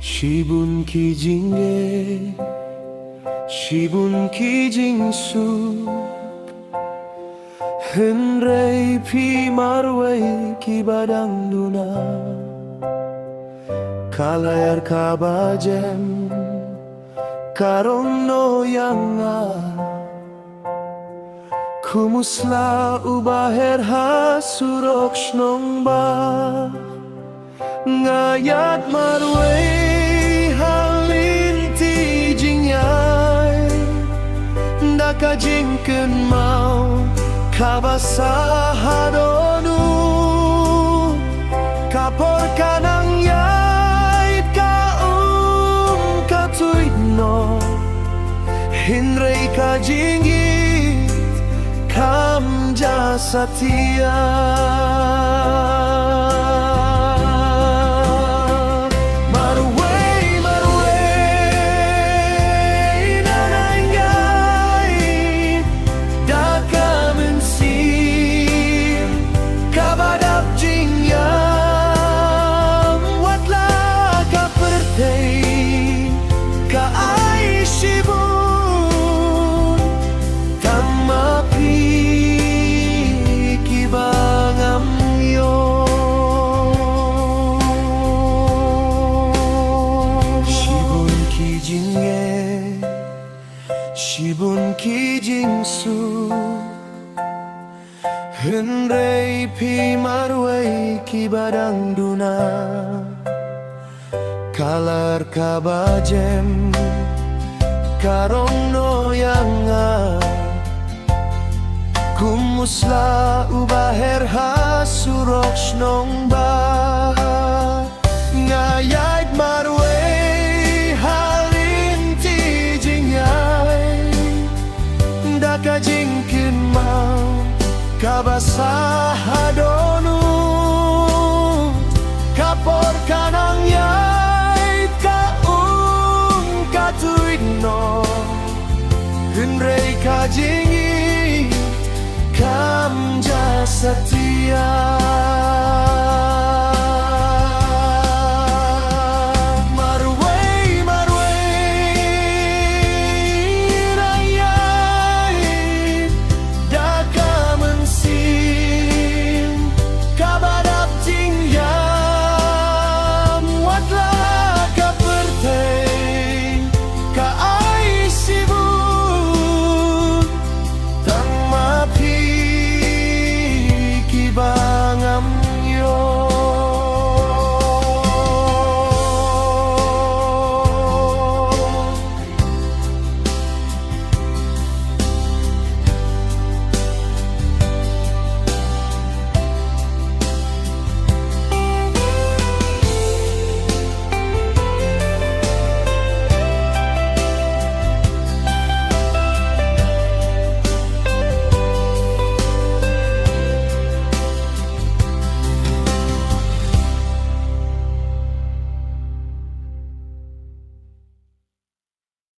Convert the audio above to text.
Shibun ki jinge, shibun ki jingsu, henrei pi marwei ki badang duna, kalayar kabajem, karong no yanga, kumusla ubaher hasurok shnong ba, ngayat marwei halinti jingyay, nakajingken mau kabasahadonu, kapor kanang yait katuit no, hinrei kajingit kamja satya. Shibun ki jingsu, henrei pi marwei ki badang duna, kalar kabajem, karong no yanga, kumusla ubaher hasurok shnong ba, ngayait marwei kajingkin mau kabasahadonu, kapor kanang yait katuit no, henrei kajingit kamja satya.